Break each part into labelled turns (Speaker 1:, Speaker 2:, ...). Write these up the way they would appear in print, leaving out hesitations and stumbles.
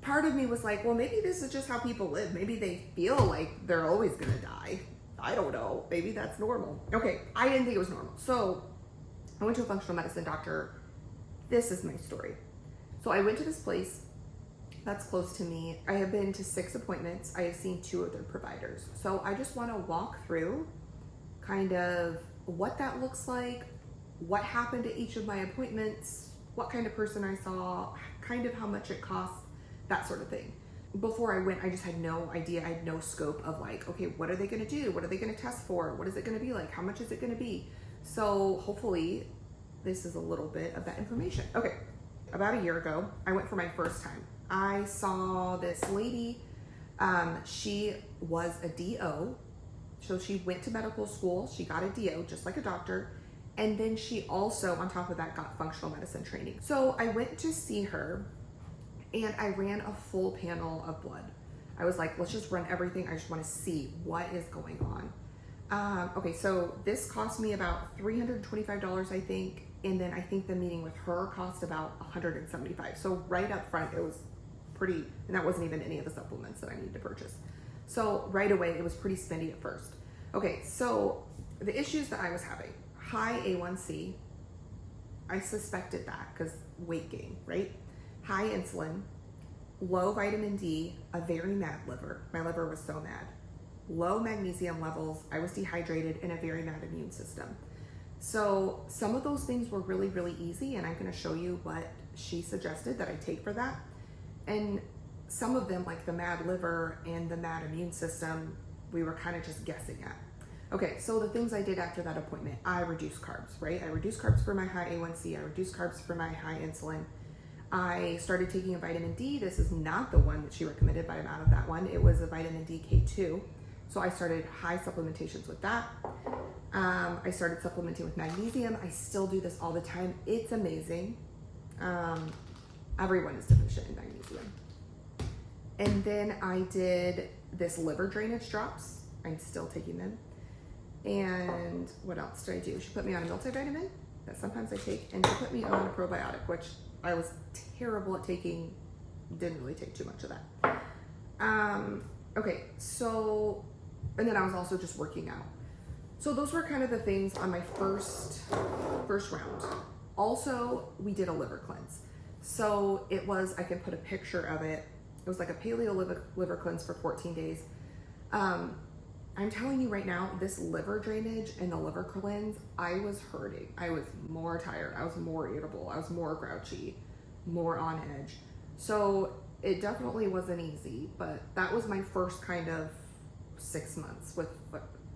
Speaker 1: part of me was like, well, maybe this is just how people live. Maybe they feel like they're always going to die. I don't know. Maybe that's normal. Okay, I didn't think it was normal. So I went to a functional medicine doctor. This is my story. So I went to this place that's close to me. I have been to 6 appointments. I have seen 2 of their providers. So I just want to walk through kind of what that looks like, what happened at each of my appointments, what kind of person I saw, kind of how much it cost, that sort of thing. Before I went, I just had no idea. I had no scope of like, okay, what are they going to do? What are they going to test for? What is it going to be like? How much is it going to be? So hopefully this is a little bit of that information. Okay, about a year ago, I went for my first time. I saw this lady. She was a DO. So she went to medical school. She got a DO, just like a doctor. And then she also, on top of that, got functional medicine training. So I went to see her and I ran a full panel of blood. I was like, let's just run everything. I just want to see what is going on. Okay, so this cost me about $325, I think. And then I think the meeting with her cost about $175. So right up front, it was pretty, and that wasn't even any of the supplements that I needed to purchase. So right away, it was pretty spendy at first. Okay, so the issues that I was having, high A1C, I suspected that because weight gain, right? High insulin, low vitamin D, a very mad liver. My liver was so mad. Low magnesium levels, I was dehydrated, and a very mad immune system. So some of those things were really, really easy, and I'm gonna show you what she suggested that I take for that. And some of them, like the mad liver and the mad immune system, we were kind of just guessing at. Okay, so the things I did after that appointment, I reduced carbs, right? I reduced carbs for my high A1C, I reduced carbs for my high insulin. I started taking a vitamin D. This is not the one that she recommended, but I'm out of that one. It was a vitamin D K2. So I started high supplementations with that. I started supplementing with magnesium. I still do this all the time. It's amazing. Everyone is deficient in magnesium. And then I did this liver drainage drops. I'm still taking them. And what else did I do? She put me on a multivitamin that sometimes I take, and she put me on a probiotic, which I was terrible at taking, didn't really take too much of that. Okay, so, and then I was also just working out. So those were kind of the things on my first round. Also, we did a liver cleanse. So it was, I can put a picture of it. It was like a paleo liver cleanse for 14 days. I'm telling you right now, this liver drainage and the liver cleanse, I was hurting. I was more tired. I was more irritable. I was more grouchy, more on edge. So it definitely wasn't easy, but that was my first kind of 6 months with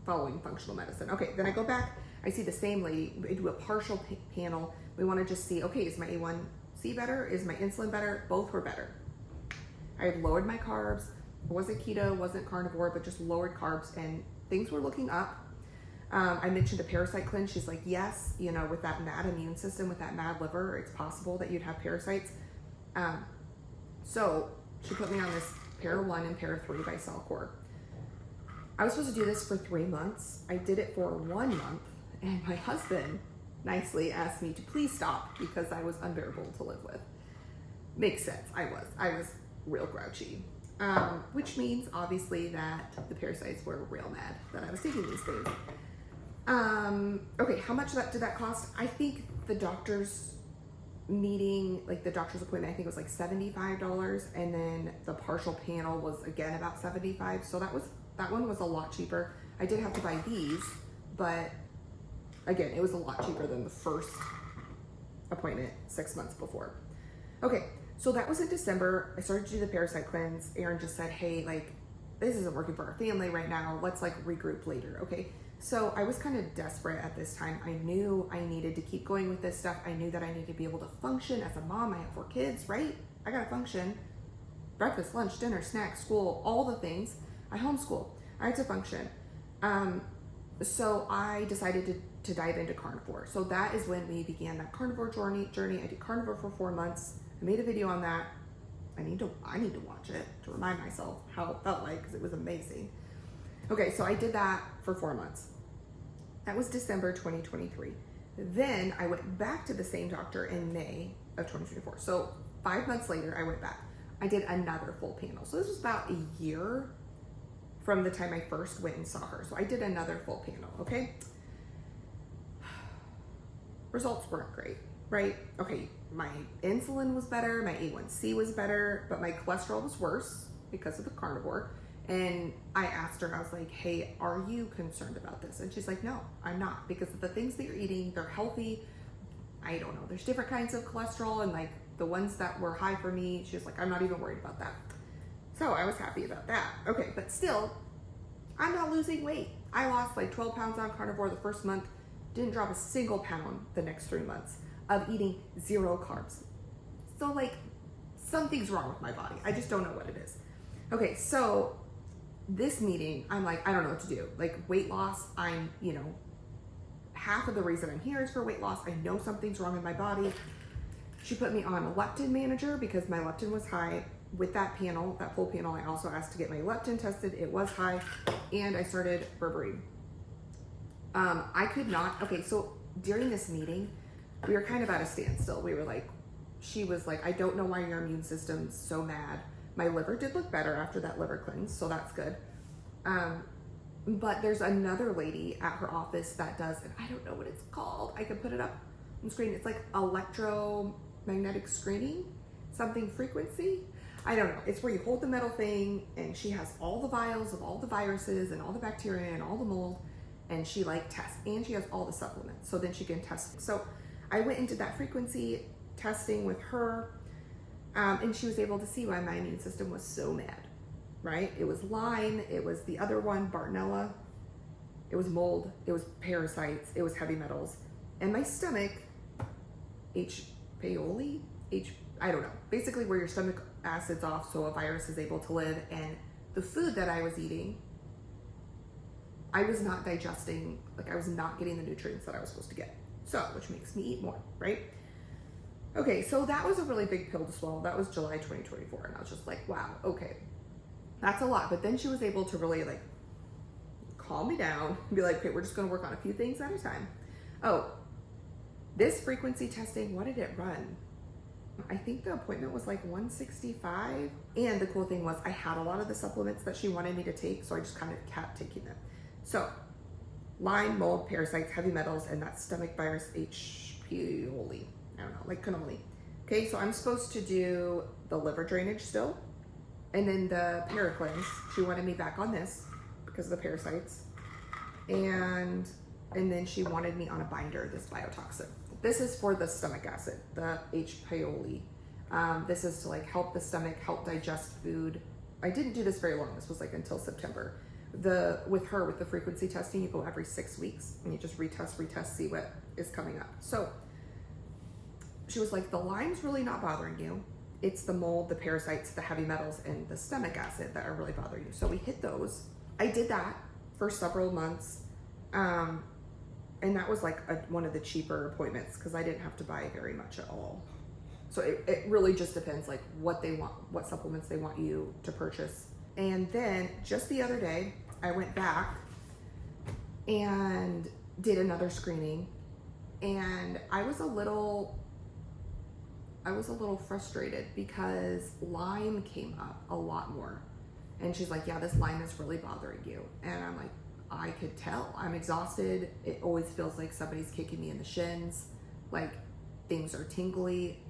Speaker 1: following functional medicine. Okay, then I go back, I see the same lady, I do a partial panel. We want to just see, okay, is my A1C better? Is my insulin better? Both were better. I had lowered my carbs. It wasn't keto, wasn't carnivore, but just lowered carbs, and things were looking up. I mentioned a parasite cleanse. She's like, yes, you know, with that mad immune system, with that mad liver, it's possible that you'd have parasites. So she put me on this Para 1 and Para 3 by Cellcore. I was supposed to do this for 3 months. I did it for 1 month, and my husband nicely asked me to please stop because I was unbearable to live with. Makes sense. I was real grouchy. Which means obviously that the parasites were real mad that I was taking these things. Okay, how much did that cost? I think the doctor's meeting, like the doctor's appointment, I think it was like $75, and then the partial panel was again about $75. So that one was a lot cheaper. I did have to buy these, but again, it was a lot cheaper than the first appointment 6 months before. Okay. So that was in December. I started to do the parasite cleanse. Aaron just said, hey, like, this isn't working for our family right now. Let's like regroup later, okay? So I was kind of desperate at this time. I knew I needed to keep going with this stuff. I knew that I needed to be able to function as a mom. I have 4 kids, right? I gotta function. Breakfast, lunch, dinner, snacks, school, all the things. I homeschool. I had to function. So I decided to dive into carnivore. So that is when we began that carnivore journey. I did carnivore for 4 months. I made a video on that. I need to watch it to remind myself how it felt like, because it was amazing. Okay, so I did that for 4 months. That was December 2023. Then I went back to the same doctor in May of 2024. So 5 months later, I went back. I did another full panel. So this was about a year from the time I first went and saw her. So I did another full panel, okay? Results weren't great, right? Okay, my insulin was better, my A1C was better, but my cholesterol was worse because of the carnivore. And I asked her, I was like, hey, are you concerned about this? And she's like, no, I'm not, because of the things that you're eating, they're healthy. I don't know, there's different kinds of cholesterol, and like the ones that were high for me, she's like, I'm not even worried about that. So I was happy about that. Okay, but still, I'm not losing weight. I lost like 12 pounds on carnivore the first month, didn't drop a single pound the next 3 months of eating 0 carbs. So like something's wrong with my body. I just don't know what it is. Okay, so this meeting, I'm like, I don't know what to do. Like weight loss, I'm, half of the reason I'm here is for weight loss. I know something's wrong in my body. She put me on a leptin manager because my leptin was high. With that panel, that full panel, I also asked to get my leptin tested. It was high, and I started berberine. I could not, okay, so during this meeting, we were kind of at a standstill. We were like, she was like, I don't know why your immune system's so mad. My liver did look better after that liver cleanse, so that's good. But there's another lady at her office that does, and I don't know what it's called. I could put it up on screen. It's like electromagnetic screening, something frequency. I don't know. It's where you hold the metal thing, and she has all the vials of all the viruses and all the bacteria and all the mold, and she like tests, and she has all the supplements, so then she can test. So I went and did that frequency testing with her, and she was able to see why my immune system was so mad. Right? It was Lyme, it was the other one, Bartonella, it was mold, it was parasites, it was heavy metals, and my stomach, H. pylori, I don't know, basically where your stomach acid's off so a virus is able to live, and the food that I was eating, I was not digesting, like I was not getting the nutrients that I was supposed to get, so, which makes me eat more, right? Okay, so that was a really big pill to swallow. That was July 2024, and I was just like, wow, okay. That's a lot, but then she was able to really like calm me down and be like, okay, we're just gonna work on a few things at a time. Oh, this frequency testing, what did it run? I think the appointment was like 165. And the cool thing was I had a lot of the supplements that she wanted me to take, so I just kind of kept taking them. So Lyme, mold, parasites, heavy metals, and that stomach virus, H. pylori. I don't know, like cannoli. Okay, so I'm supposed to do the liver drainage still. And then the paracleanse, she wanted me back on this because of the parasites. And then she wanted me on a binder, this biotoxin. This is for the stomach acid, the H. pylori. This is to like help the stomach, help digest food. I didn't do this very long. This was like until September. With the frequency testing, you go every 6 weeks and you just retest, see what is coming up. So she was like, the Lyme's really not bothering you. It's the mold, the parasites, the heavy metals, and the stomach acid that are really bothering you. So we hit those. I did that for several months. And that was like one of the cheaper appointments because I didn't have to buy very much at all. So it really just depends like what they want, what supplements they want you to purchase. And then just the other day, I went back and did another screening, and I was a little frustrated because Lyme came up a lot more. And she's like, yeah, this Lyme is really bothering you. And I'm like, I could tell. I'm exhausted. It always feels like somebody's kicking me in the shins. Like things are tingly.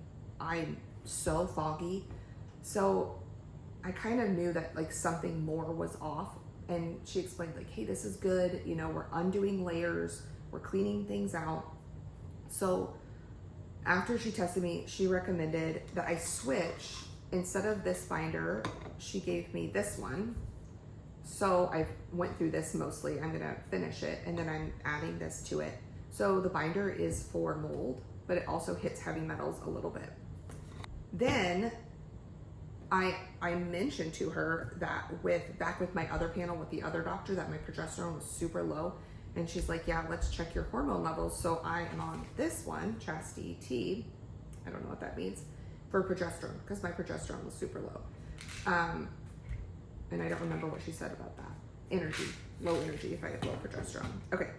Speaker 1: I'm so foggy. So I kind of knew that like something more was off. And she explained like, hey, this is good. We're undoing layers. We're cleaning things out. So after she tested me, she recommended that I switch. Instead of this binder, she gave me this one. So I went through this mostly. I'm gonna finish it, and then I'm adding this to it. So the binder is for mold, but it also hits heavy metals a little bit. Then I mentioned to her that back with my other panel with the other doctor that my progesterone was super low. And she's like, yeah, let's check your hormone levels. So I am on this one, Chastity T. I don't know what that means, for progesterone, because my progesterone was super low. And I don't remember what she said about that. Energy, low energy if I have low progesterone. Okay,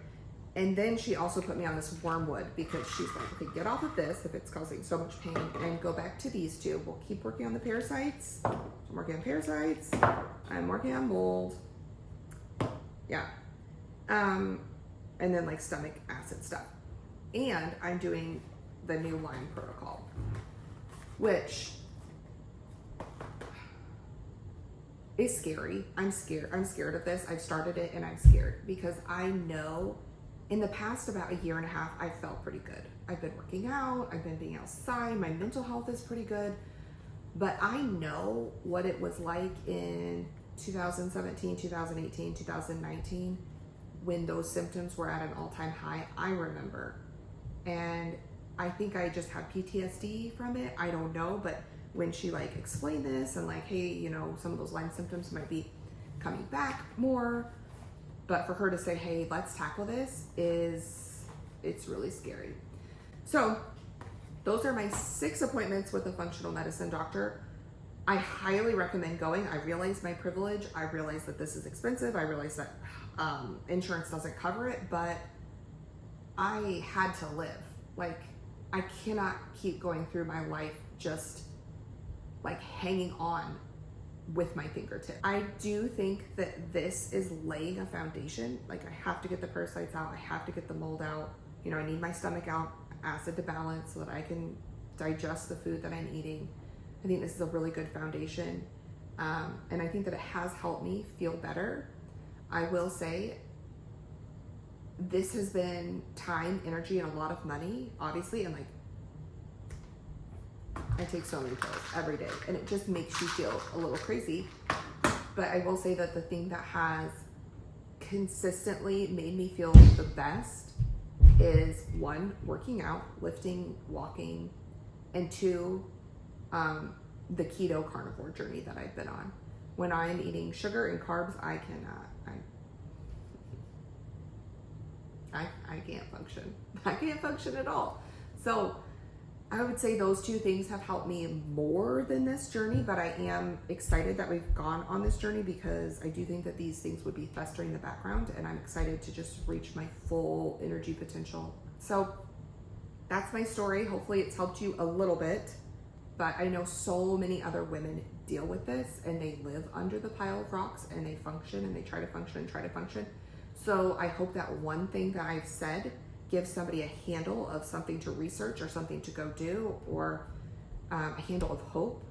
Speaker 1: And then she also put me on this wormwood because she's like, okay, get off of this if it's causing so much pain and go back to these two. We'll keep working on the parasites. I'm working on parasites. I'm working on mold. Yeah. And then like stomach acid stuff. And I'm doing the new Lyme protocol, which is scary. I'm scared. I'm scared of this. I've started it and I'm scared because I know in the past about a year and a half, I felt pretty good. I've been working out. I've been being outside. My mental health is pretty good. But I know what it was like in 2017, 2018, 2019, when those symptoms were at an all-time high. I remember. And I think I just have PTSD from it. I don't know. But when she like explained this and like, hey, you know, some of those Lyme symptoms might be coming back more. But for her to say, hey, let's tackle this, it's really scary. So those are my 6 appointments with a functional medicine doctor. I highly recommend going. I realize my privilege. I realize that this is expensive. I realize that insurance doesn't cover it, but I had to live. Like, I cannot keep going through my life just like hanging on with my fingertip. I do think that this is laying a foundation. Like, I have to get the parasites out. I have to get the mold out. You know, I need my stomach acid to balance so that I can digest the food that I'm eating. I think this is a really good foundation. And I think that it has helped me feel better. I will say this has been time, energy, and a lot of money, obviously, and like, I take so many pills every day and it just makes you feel a little crazy. But I will say that the thing that has consistently made me feel the best is 1, working out, lifting, walking, and 2, the keto carnivore journey that I've been on. When I'm eating sugar and carbs, I cannot. I can't function. I can't function at all. So I would say those 2 things have helped me more than this journey, but I am excited that we've gone on this journey because I do think that these things would be festering in the background, and I'm excited to just reach my full energy potential. So that's my story. Hopefully it's helped you a little bit, but I know so many other women deal with this and they live under the pile of rocks and they function and they try to function and try to function. So I hope that one thing that I've said gives somebody a handle of something to research or something to go do, or a handle of hope